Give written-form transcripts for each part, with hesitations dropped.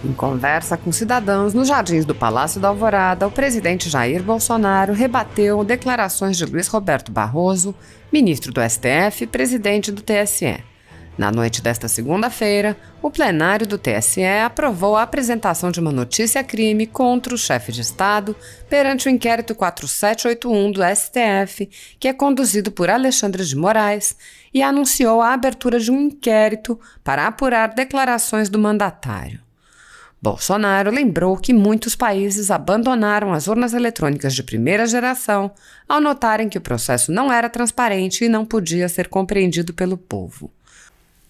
Em conversa com cidadãos nos jardins do Palácio da Alvorada, o presidente Jair Bolsonaro rebateu declarações de Luiz Roberto Barroso, ministro do STF e presidente do TSE. Na noite desta segunda-feira, o plenário do TSE aprovou a apresentação de uma notícia-crime contra o chefe de Estado perante o inquérito 4781 do STF, que é conduzido por Alexandre de Moraes, e anunciou a abertura de um inquérito para apurar declarações do mandatário. Bolsonaro lembrou que muitos países abandonaram as urnas eletrônicas de primeira geração ao notarem que o processo não era transparente e não podia ser compreendido pelo povo.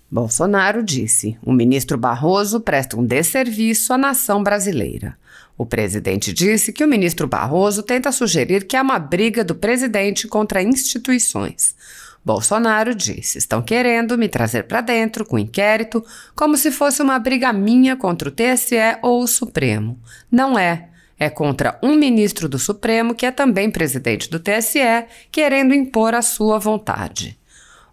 Bolsonaro disse: o ministro Barroso presta um desserviço à nação brasileira. O presidente disse que o ministro Barroso tenta sugerir que há uma briga do presidente contra instituições. Bolsonaro disse: estão querendo me trazer para dentro com o inquérito como se fosse uma briga minha contra o TSE ou o Supremo. Não é. É contra um ministro do Supremo, que é também presidente do TSE, querendo impor a sua vontade.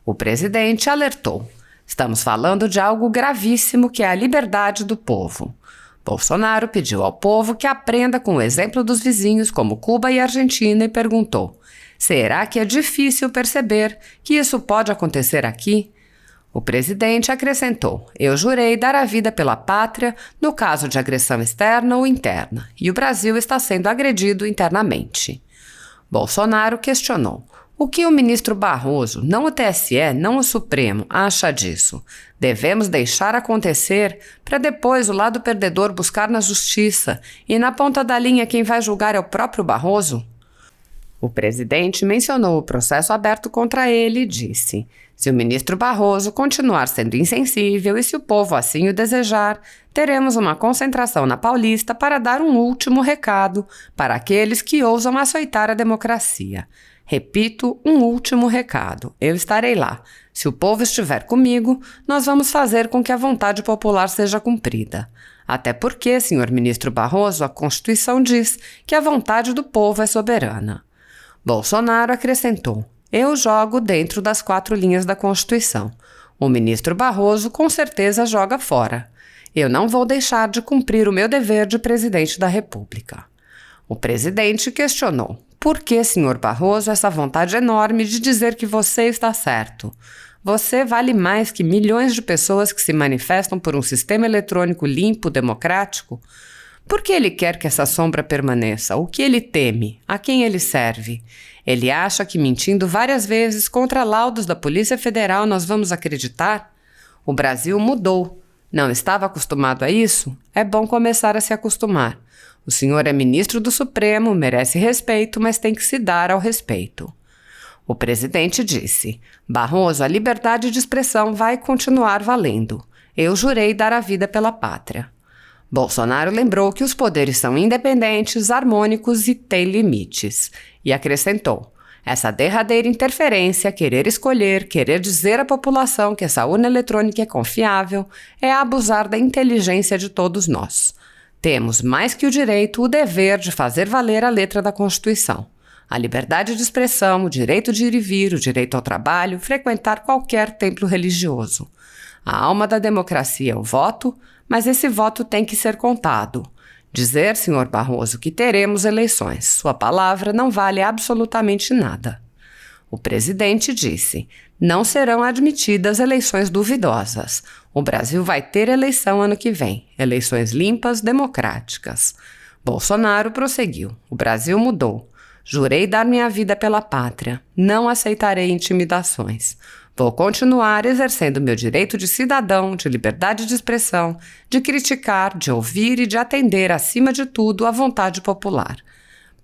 O presidente alertou: estamos falando de algo gravíssimo, que é a liberdade do povo. Bolsonaro pediu ao povo que aprenda com o exemplo dos vizinhos como Cuba e Argentina e perguntou: será que é difícil perceber que isso pode acontecer aqui? O presidente acrescentou: eu jurei dar a vida pela pátria no caso de agressão externa ou interna, e o Brasil está sendo agredido internamente. Bolsonaro questionou: o que o ministro Barroso, não o TSE, não o Supremo, acha disso? Devemos deixar acontecer para depois o lado perdedor buscar na justiça e na ponta da linha quem vai julgar é o próprio Barroso? O presidente mencionou o processo aberto contra ele e disse: se o ministro Barroso continuar sendo insensível e se o povo assim o desejar, teremos uma concentração na Paulista para dar um último recado para aqueles que ousam açoitar a democracia. Repito, um último recado. Eu estarei lá. Se o povo estiver comigo, nós vamos fazer com que a vontade popular seja cumprida. Até porque, senhor ministro Barroso, a Constituição diz que a vontade do povo é soberana. Bolsonaro acrescentou: eu jogo dentro das 4 linhas da Constituição. O ministro Barroso com certeza joga fora. Eu não vou deixar de cumprir o meu dever de presidente da República. O presidente questionou: por que, senhor Barroso, essa vontade enorme de dizer que você está certo? Você vale mais que milhões de pessoas que se manifestam por um sistema eletrônico limpo, democrático? Por que ele quer que essa sombra permaneça? O que ele teme? A quem ele serve? Ele acha que mentindo várias vezes contra laudos da Polícia Federal nós vamos acreditar? O Brasil mudou. Não estava acostumado a isso? É bom começar a se acostumar. O senhor é ministro do Supremo, merece respeito, mas tem que se dar ao respeito. O presidente disse: Barroso, a liberdade de expressão vai continuar valendo. Eu jurei dar a vida pela pátria. Bolsonaro lembrou que os poderes são independentes, harmônicos e têm limites. E acrescentou: essa derradeira interferência, querer escolher, querer dizer à população que essa urna eletrônica é confiável, é abusar da inteligência de todos nós. Temos, mais que o direito, o dever de fazer valer a letra da Constituição. A liberdade de expressão, o direito de ir e vir, o direito ao trabalho, frequentar qualquer templo religioso. A alma da democracia é o voto, mas esse voto tem que ser contado. Dizer, senhor Barroso, que teremos eleições. Sua palavra não vale absolutamente nada. O presidente disse: não serão admitidas eleições duvidosas. O Brasil vai ter eleição ano que vem. Eleições limpas, democráticas. Bolsonaro prosseguiu: o Brasil mudou. Jurei dar minha vida pela pátria. Não aceitarei intimidações. Vou continuar exercendo meu direito de cidadão, de liberdade de expressão, de criticar, de ouvir e de atender, acima de tudo, à vontade popular.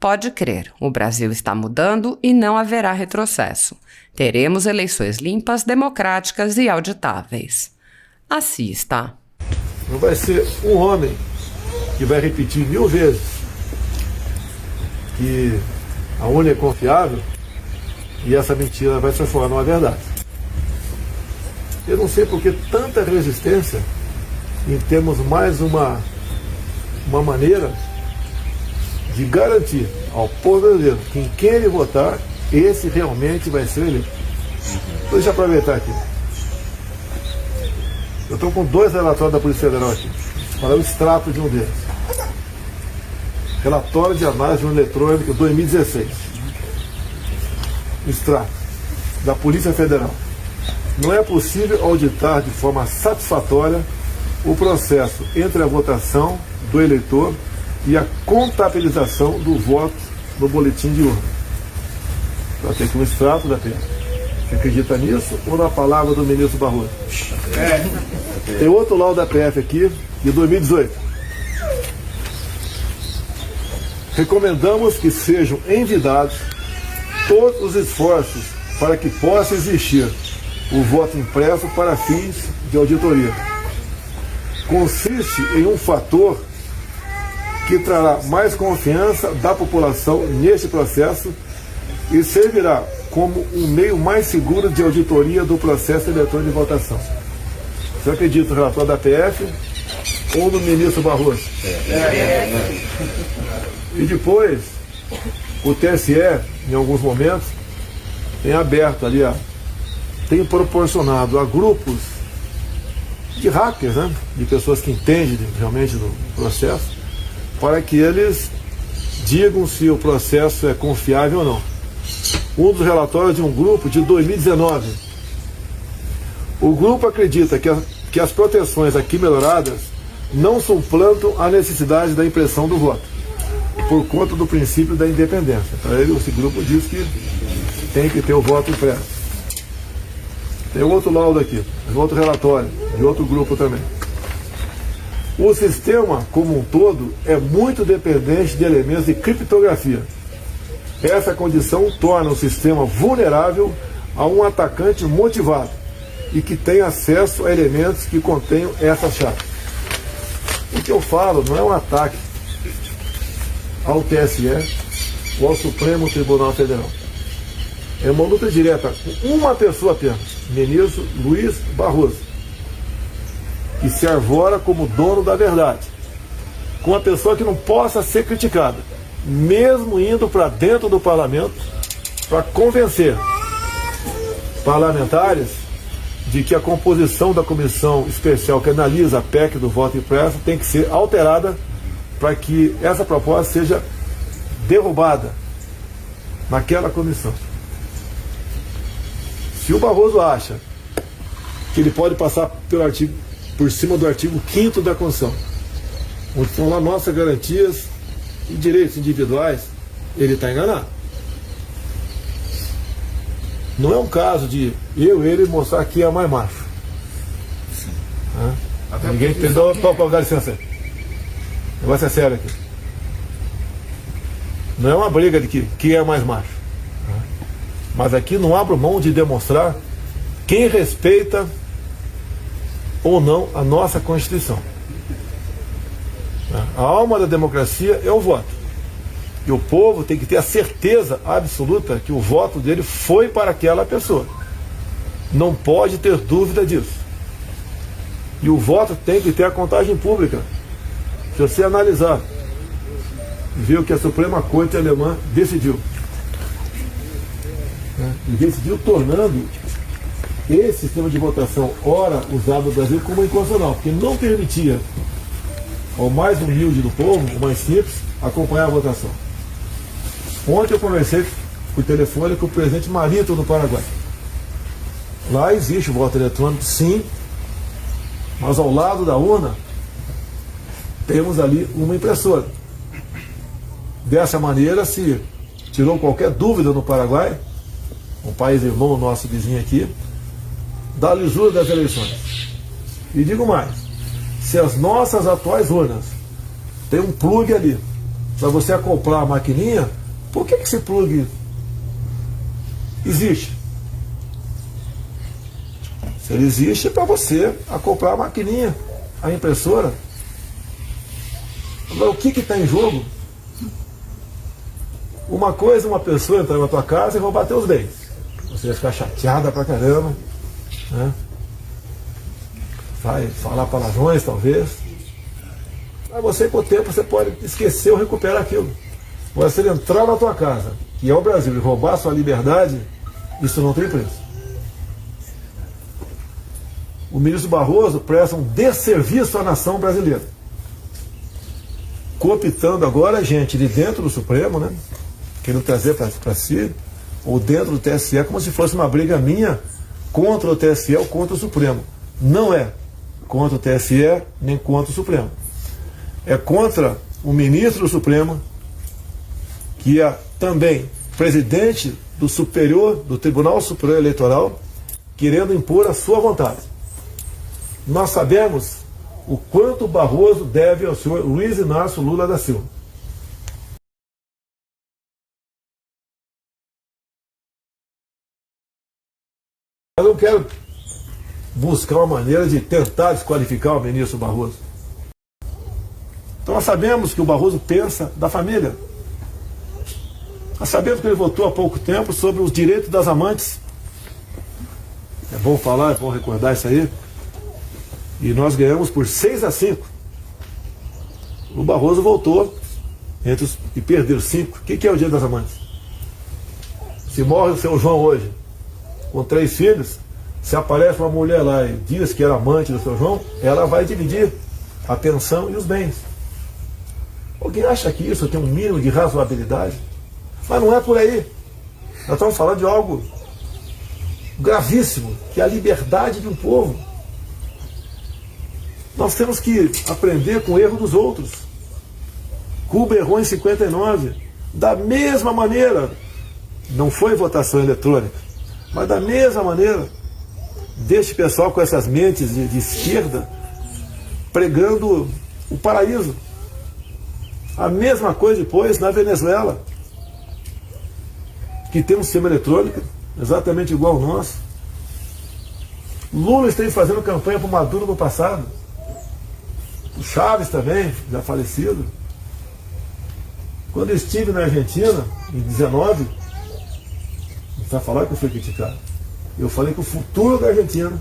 Pode crer, o Brasil está mudando e não haverá retrocesso. Teremos eleições limpas, democráticas e auditáveis. Assista. Não vai ser um homem que vai repetir 1000 vezes que a urna é confiável e essa mentira vai se transformar numa verdade. Eu não sei por que tanta resistência em termos mais uma maneira de garantir ao povo brasileiro que em quem ele votar, esse realmente vai ser eleito. Deixa eu aproveitar aqui. Eu estou com 2 relatórios da Polícia Federal aqui. para o extrato de um deles. Relatório de análise eletrônica 2016. Extrato da Polícia Federal. Não é possível auditar de forma satisfatória o processo entre a votação do eleitor e a contabilização do voto no boletim de urna. Vai ter aqui um extrato da PF. Você acredita nisso ou na palavra do ministro Barroso? Tem outro laudo da PF aqui, de 2018. Recomendamos que sejam envidados todos os esforços para que possa existir o voto impresso para fins de auditoria. Consiste em um fator que trará mais confiança da população neste processo e servirá como um meio mais seguro de auditoria do processo eletrônico de votação. Você acredita no relatório da PF ou no ministro Barroso? E depois, o TSE, em alguns momentos, tem aberto ali, tem proporcionado a grupos de hackers, né, de pessoas que entendem realmente do processo, para que eles digam se o processo é confiável ou não. Um dos relatórios de um grupo de 2019. O grupo acredita que as proteções aqui melhoradas não suplantam a necessidade da impressão do voto, por conta do princípio da independência. Para ele, esse grupo diz que tem que ter o voto impresso. Tem outro laudo aqui, outro relatório, de outro grupo também. O sistema, como um todo, é muito dependente de elementos de criptografia. Essa condição torna o sistema vulnerável a um atacante motivado e que tem acesso a elementos que contenham essas chaves. O que eu falo não é um ataque ao TSE ou ao Supremo Tribunal Federal. É uma luta direta com uma pessoa apenas, ministro Luiz Barroso, que se arvora como dono da verdade, com uma pessoa que não possa ser criticada, mesmo indo para dentro do parlamento para convencer parlamentares de que a composição da comissão especial que analisa a PEC do voto impresso tem que ser alterada para que essa proposta seja derrubada naquela comissão. Se o Barroso acha que ele pode passar por cima do artigo 5º da Constituição, onde estão lá nossas garantias e direitos individuais, ele está enganado. Não é um caso de ele mostrar que é mais macho. Ninguém entendeu. Dá licença. O negócio é sério aqui. Não é uma briga de que é mais macho. Mas aqui não abro mão de demonstrar quem respeita ou não a nossa Constituição. A alma da democracia é o voto. E o povo tem que ter a certeza absoluta que o voto dele foi para aquela pessoa. Não pode ter dúvida disso. E o voto tem que ter a contagem pública. Se você analisar, ver o que a Suprema Corte alemã decidiu. E decidiu tornando esse sistema de votação, ora usado no Brasil, como inconstitucional, porque não permitia ao mais humilde do povo, o mais simples, acompanhar a votação. Ontem eu conversei por telefone com o presidente Marito do Paraguai. Lá existe o voto eletrônico, sim, mas ao lado da urna temos ali uma impressora. Dessa maneira, se tirou qualquer dúvida no Paraguai, um país irmão nosso vizinho aqui, da lisura das eleições. E digo mais, se as nossas atuais urnas têm um plug ali para você acoplar a maquininha, por que esse plug existe? Se ele existe, é para você acoplar a maquininha, a impressora. Agora, o que está em jogo? Uma coisa é uma pessoa entrar na tua casa e roubar teus bens. Você vai ficar chateada pra caramba, né? Vai falar palavrões, talvez. Mas você, com o tempo, você pode esquecer ou recuperar aquilo. Agora, se ele entrar na tua casa, que é o Brasil, e roubar a sua liberdade, isso não tem preço. O ministro Barroso presta um desserviço à nação brasileira. cooptando agora gente de dentro do Supremo, né? Querendo trazer para si, ou dentro do TSE, como se fosse uma briga minha contra o TSE ou contra o Supremo. Não é contra o TSE nem contra o Supremo. É contra o ministro do Supremo, que é também presidente do Tribunal Superior Eleitoral, querendo impor a sua vontade. Nós sabemos o quanto o Barroso deve ao senhor Luiz Inácio Lula da Silva. Eu não quero buscar uma maneira de tentar desqualificar o ministro Barroso. Então nós sabemos que o Barroso pensa da família. Nós sabemos que ele votou há pouco tempo sobre os direitos das amantes. É bom falar, é bom recordar isso aí. E nós ganhamos por 6-5. O Barroso voltou e perdeu 5. O que é o Dia das Amantes? Se morre o seu João hoje, com 3 filhos, se aparece uma mulher lá e diz que era amante do seu João, ela vai dividir a pensão e os bens. Alguém acha que isso tem um mínimo de razoabilidade? Mas não é por aí. Nós estamos falando de algo gravíssimo, que é a liberdade de um povo. Nós temos que aprender com o erro dos outros. Cuba errou em 59. Da mesma maneira, não foi votação eletrônica, mas da mesma maneira, deste pessoal com essas mentes de esquerda, pregando o paraíso. A mesma coisa depois na Venezuela, que tem um sistema eletrônico exatamente igual ao nosso. Lula esteve fazendo campanha para o Maduro no passado. O Chaves também, já falecido. Quando eu estive na Argentina, em 19, não precisa falar que eu fui criticado. Eu falei que o futuro da Argentina,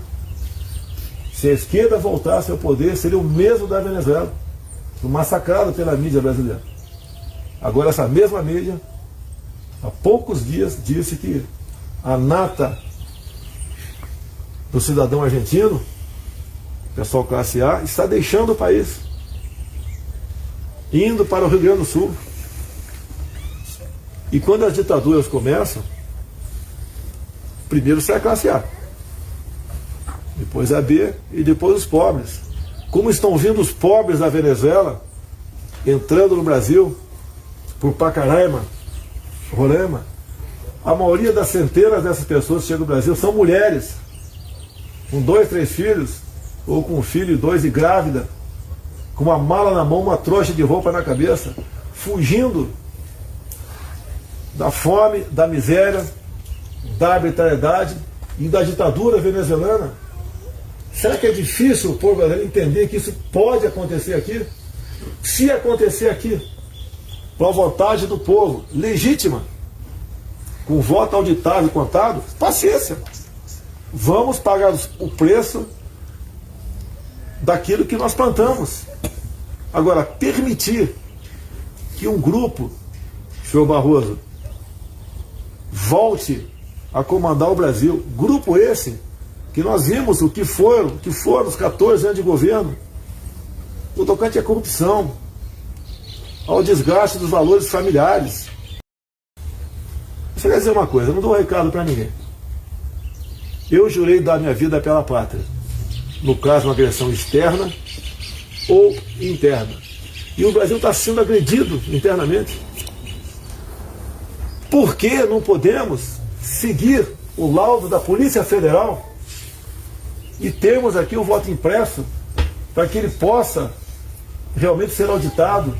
se a esquerda voltasse ao poder, seria o mesmo da Venezuela, massacrado pela mídia brasileira. Agora essa mesma mídia, há poucos dias, disse que a nata do cidadão argentino, pessoal classe A, está deixando o país, indo para o Rio Grande do Sul. E quando as ditaduras começam, primeiro sai a classe A, depois a B e depois os pobres. Como estão vindo os pobres da Venezuela, entrando no Brasil, por Pacaraima, Roraima, a maioria das centenas dessas pessoas que chegam no Brasil são mulheres, com 2, 3 filhos, ou com um filho e 2 e grávida, com uma mala na mão, uma trouxa de roupa na cabeça, fugindo da fome, da miséria, da arbitrariedade e da ditadura venezuelana. Será que é difícil o povo brasileiro entender que isso pode acontecer aqui? Se acontecer aqui, com a vontade do povo, legítima, com voto auditado e contado, paciência. Vamos pagar o preço daquilo que nós plantamos. Agora, permitir que um grupo, senhor Barroso, volte a comandar o Brasil, grupo esse, que nós vimos o que foram os 14 anos de governo, no tocante à corrupção, ao desgaste dos valores familiares. Você quer dizer uma coisa, eu não dou um recado para ninguém. Eu jurei dar minha vida pela pátria, no caso uma agressão externa ou interna. E o Brasil está sendo agredido internamente. Por que não podemos seguir o laudo da Polícia Federal e termos aqui o voto impresso para que ele possa realmente ser auditado?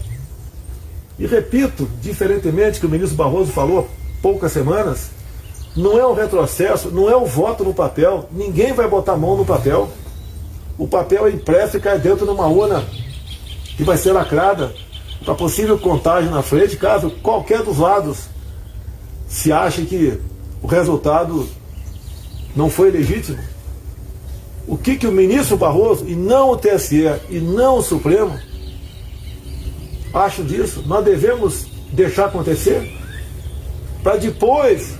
E repito, diferentemente que o ministro Barroso falou há poucas semanas, não é um retrocesso, não é um voto no papel, ninguém vai botar a mão no papel. O papel é impresso e cai dentro de uma urna que vai ser lacrada para possível contagem na frente, caso qualquer dos lados se ache que o resultado não foi legítimo. O que o ministro Barroso, e não o TSE, e não o Supremo, acham disso? Nós devemos deixar acontecer para depois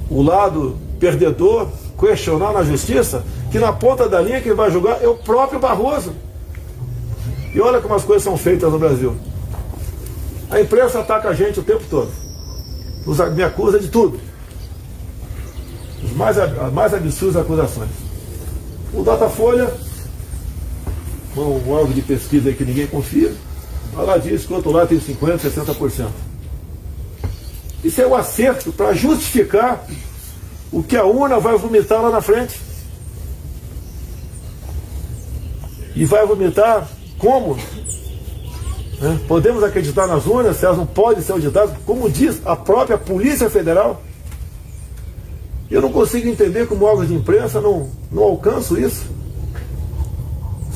o lado perdedor questionar na justiça, que na ponta da linha quem vai julgar é o próprio Barroso. E olha como as coisas são feitas no Brasil. A imprensa ataca a gente o tempo todo. Me acusa de tudo. As mais absurdas acusações. O Datafolha, um órgão de pesquisa aí que ninguém confia, ela diz que o outro lado tem 50%, 60%. Isso é um acerto para justificar o que a urna vai vomitar lá na frente. E vai vomitar como? Podemos acreditar nas urnas, se elas não podem ser auditadas, como diz a própria Polícia Federal. Eu não consigo entender como órgãos de imprensa não alcançam isso.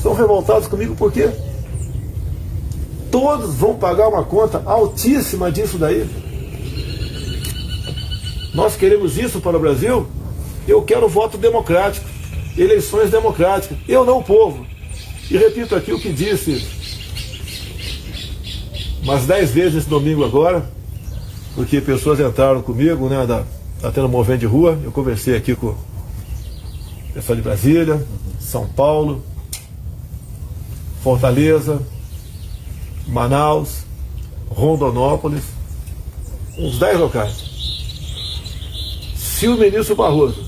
São revoltados comigo porque todos vão pagar uma conta altíssima disso daí. Nós queremos isso para o Brasil. Eu quero voto democrático, eleições democráticas. Eu não o povo. E repito aqui o que disse umas 10 vezes esse domingo agora, porque pessoas entraram comigo, né, tá tendo um movimento de rua. Eu conversei aqui com o pessoal de Brasília, São Paulo, Fortaleza, Manaus, Rondonópolis, uns 10 locais. Se o ministro Barroso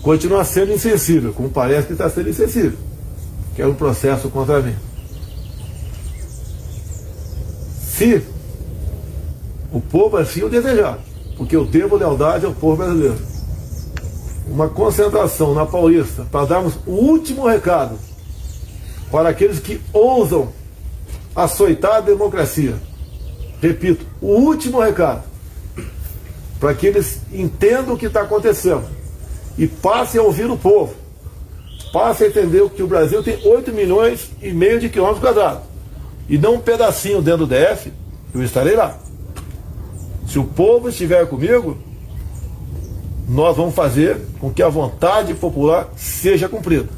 continuar sendo insensível, como parece que está sendo insensível, que é um processo contra mim, se o povo assim o desejar, porque eu devo lealdade ao povo brasileiro, uma concentração na Paulista para darmos o último recado para aqueles que ousam açoitar a democracia. Repito, o último recado, para que eles entendam o que está acontecendo e passem a ouvir o povo, passem a entender que o Brasil tem 8,5 milhões de quilômetros quadrados e não um pedacinho dentro do DF. Eu estarei lá. Se o povo estiver comigo, nós vamos fazer com que a vontade popular seja cumprida.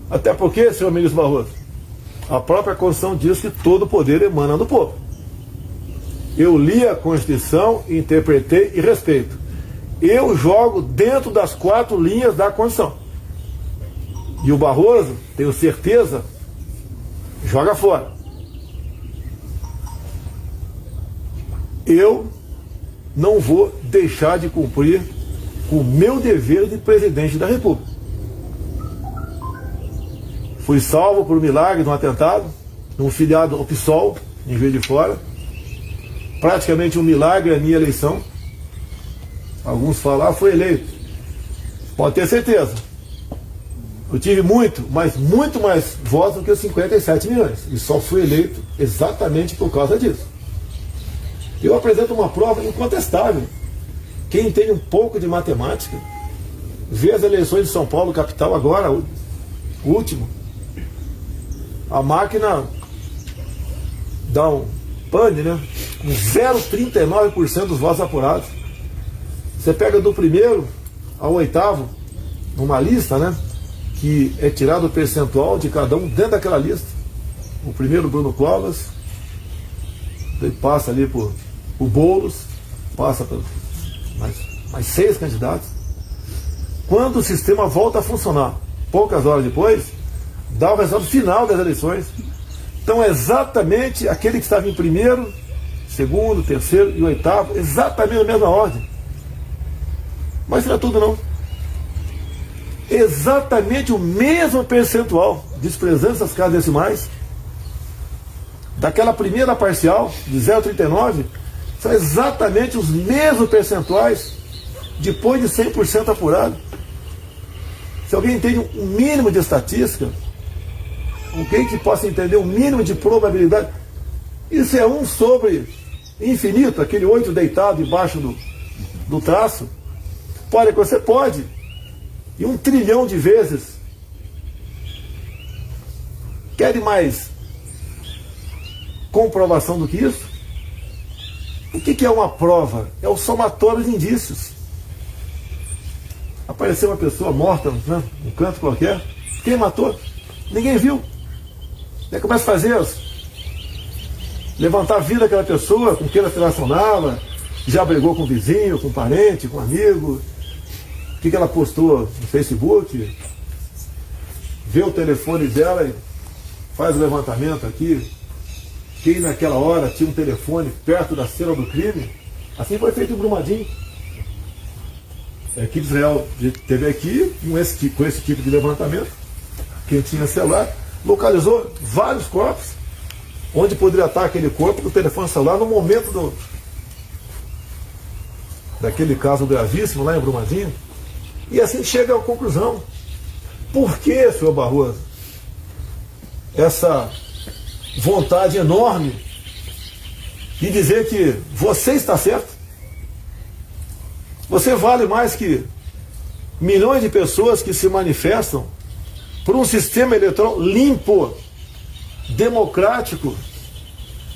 Até porque, senhor ministro Barroso, a própria Constituição diz que todo poder emana do povo. Eu li a Constituição, interpretei e respeito. Eu jogo dentro das 4 linhas da Constituição. E o Barroso, tenho certeza, joga fora. Eu não vou deixar de cumprir o meu dever de presidente da República. Fui salvo por um milagre de um atentado, de um filiado ao PSOL, em Juiz de Fora. Praticamente um milagre a minha eleição. Alguns falam, foi eleito. Pode ter certeza. Eu tive muito mais votos do que os 57 milhões. E só fui eleito exatamente por causa disso. Eu apresento uma prova incontestável. Quem entende um pouco de matemática, vê as eleições de São Paulo, capital, agora, o último. A máquina dá um pane, né? Com 0,39% dos votos apurados. Você pega do primeiro ao 8º, numa lista, né? Que é tirado o percentual de cada um dentro daquela lista. O primeiro, Bruno Covas, ele passa ali por o Boulos, passa por mais 6 candidatos. Quando o sistema volta a funcionar, poucas horas depois, dá o resultado final das eleições. Então é exatamente aquele que estava em primeiro, segundo, terceiro e 8º, exatamente na mesma ordem. Mas não é tudo não. Exatamente o mesmo percentual, desprezando essas casas decimais, daquela primeira parcial de 0,39, são exatamente os mesmos percentuais depois de 100% apurado. Se alguém entende um mínimo de estatística, alguém que possa entender um mínimo de probabilidade, isso é 1 sobre infinito, aquele 8 deitado embaixo do traço. Pode acontecer? Pode. E 1 trilhão de vezes. Querem mais comprovação do que isso? O que é uma prova? É o somatório de indícios. Apareceu uma pessoa morta, né, num canto qualquer. Quem matou? Ninguém viu. Aí começa a fazer levantar a vida daquela pessoa, com quem ela se relacionava, já brigou com o vizinho, com o parente, com o amigo. O que ela postou no Facebook? Vê o telefone dela e faz o levantamento aqui. quem naquela hora tinha um telefone perto da cena do crime. Assim foi feito em Brumadinho. A equipe de Israel teve aqui com esse tipo de levantamento. Quem tinha celular localizou vários corpos onde poderia estar aquele corpo do telefone celular no momento daquele caso gravíssimo lá em Brumadinho. E assim chega à conclusão. Por que, senhor Barroso, essa vontade enorme de dizer que você está certo? Você vale mais que milhões de pessoas que se manifestam por um sistema eleitoral limpo, democrático,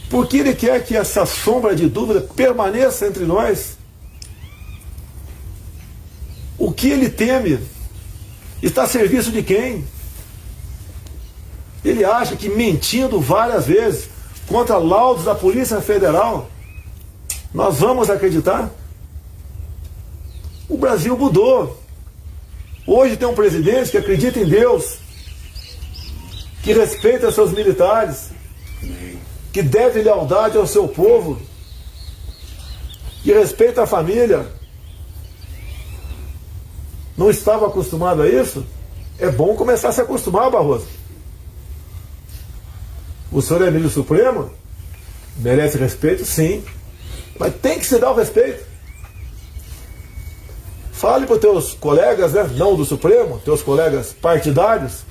porque ele quer que essa sombra de dúvida permaneça entre nós. O que ele teme está a serviço de quem? Ele acha que mentindo várias vezes contra laudos da Polícia Federal, nós vamos acreditar? O Brasil mudou. Hoje tem um presidente que acredita em Deus, que respeita seus militares, que deve lealdade ao seu povo, que respeita a família. Não estava acostumado a isso? É bom começar a se acostumar, Barroso. O senhor é ministro supremo? Merece respeito? Sim. Mas tem que se dar o respeito. Fale para os teus colegas, né, não do Supremo, teus colegas partidários,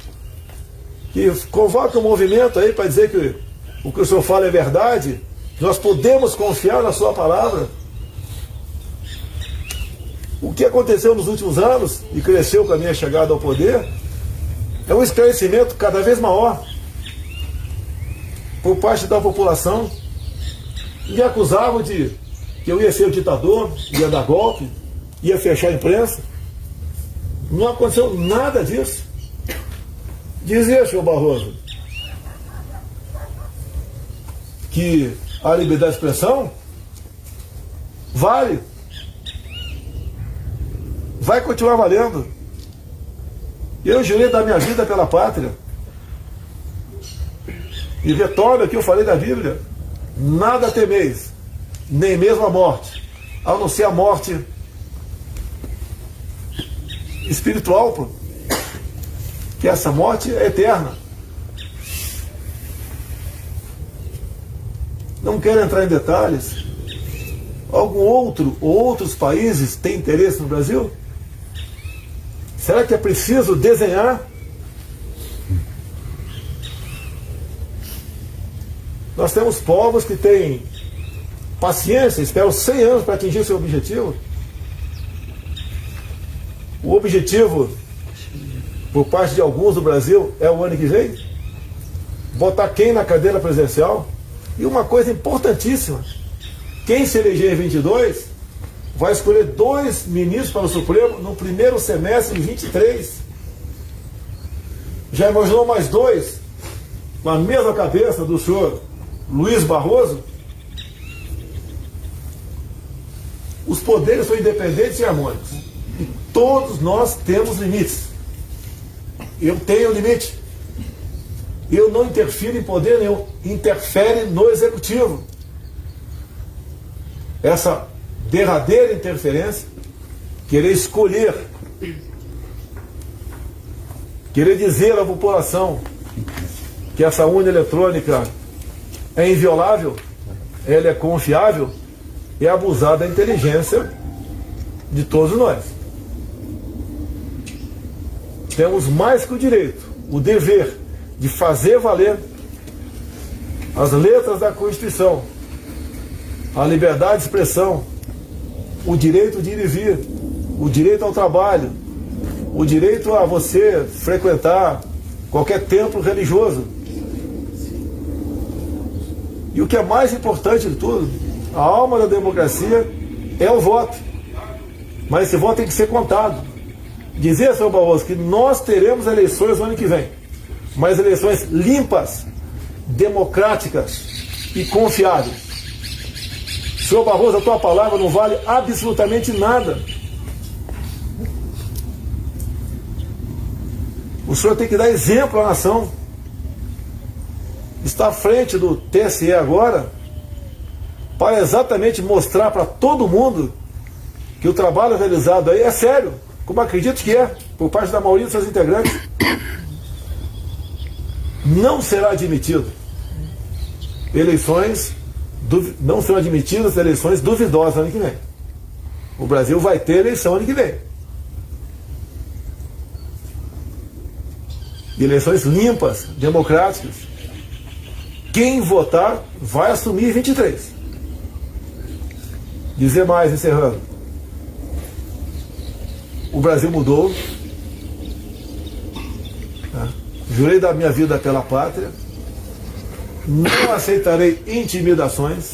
que convoquem um movimento aí para dizer que o que o senhor fala é verdade, que nós podemos confiar na sua palavra. O que aconteceu nos últimos anos, e cresceu com a minha chegada ao poder, é um esclarecimento cada vez maior por parte da população. Me acusavam de que eu ia ser o ditador, ia dar golpe, ia fechar a imprensa. Não aconteceu nada disso. Dizia, senhor Barroso, que a liberdade de expressão vale. Vai continuar valendo. Eu jurei dar minha vida pela pátria. E retorno aqui, eu falei da Bíblia. Nada temeis, nem mesmo a morte, a não ser a morte espiritual, pô. Que essa morte é eterna. Não quero entrar em detalhes. Algum outro ou outros países têm interesse no Brasil? Será que é preciso desenhar? Nós temos povos que têm paciência, esperam 100 anos para atingir seu objetivo. O objetivo, por parte de alguns do Brasil, é o ano que vem? Botar quem na cadeira presidencial? E uma coisa importantíssima, quem se eleger em 22 vai escolher 2 ministros para o Supremo no primeiro semestre de 23. Já imaginou mais 2 com a mesma cabeça do senhor Luiz Barroso? Os poderes são independentes e harmônicos. E todos nós temos limites. Eu tenho limite. Eu não interfiro em poder nenhum. Interfere no executivo. Essa derradeira interferência, querer escolher, querer dizer à população que essa urna eletrônica é inviolável, ela é confiável, é abusar da inteligência de todos nós. Temos mais que o direito, o dever de fazer valer as letras da Constituição, a liberdade de expressão, o direito de ir e vir, o direito ao trabalho, o direito a você frequentar qualquer templo religioso. E o que é mais importante de tudo, a alma da democracia é o voto. Mas esse voto tem que ser contado. Dizer, senhor Barroso, que nós teremos eleições no ano que vem, mas eleições limpas, democráticas e confiáveis. Senhor Barroso, a tua palavra não vale absolutamente nada. O senhor tem que dar exemplo à nação. está à frente do TSE agora para exatamente mostrar para todo mundo que o trabalho realizado aí é sério, como acredito que é, por parte da maioria dos seus integrantes. Não será admitido não serão admitidas eleições duvidosas ano que vem. O Brasil vai ter eleição ano que vem. Eleições limpas, democráticas. Quem votar vai assumir 23. Dizer mais, encerrando. O Brasil mudou. Tá? Jurei dar minha vida pela pátria. Não aceitarei intimidações.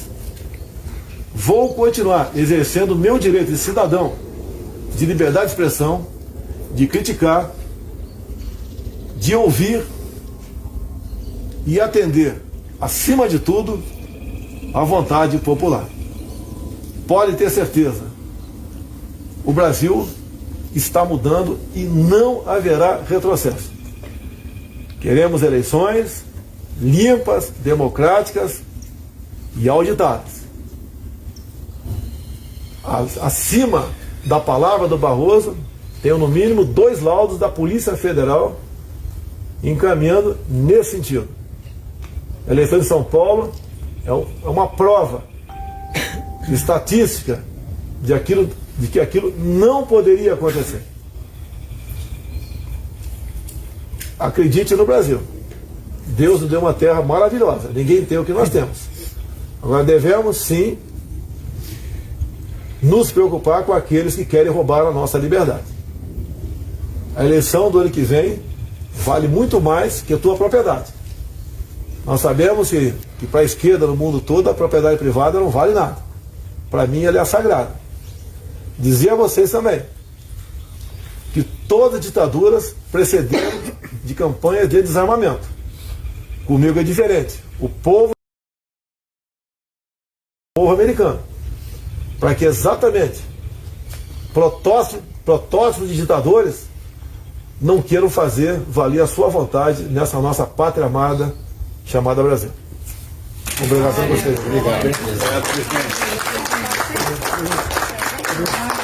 Vou continuar exercendo o meu direito de cidadão, de liberdade de expressão, de criticar, de ouvir e atender, acima de tudo, à vontade popular. Pode ter certeza, o Brasil está mudando e não haverá retrocesso. Queremos eleições limpas, democráticas e auditadas. Acima da palavra do Barroso, tenho no mínimo 2 laudos da Polícia Federal encaminhando nesse sentido. A eleição de São Paulo é uma prova estatística de que aquilo não poderia acontecer. Acredite no Brasil. Deus nos deu uma terra maravilhosa. Ninguém tem o que nós temos. Agora devemos sim nos preocupar com aqueles que querem roubar a nossa liberdade. A eleição do ano que vem vale muito mais que a tua propriedade. Nós sabemos que para a esquerda no mundo todo a propriedade privada não vale nada. Para mim ela é sagrada. Dizer a vocês também que todas as ditaduras precederam de campanhas de desarmamento. Comigo é diferente. O povo americano. Para que exatamente protótipos de ditadores não queiram fazer valer a sua vontade nessa nossa pátria amada chamada Brasil. Obrigado a vocês. Obrigado. Obrigado, presidente.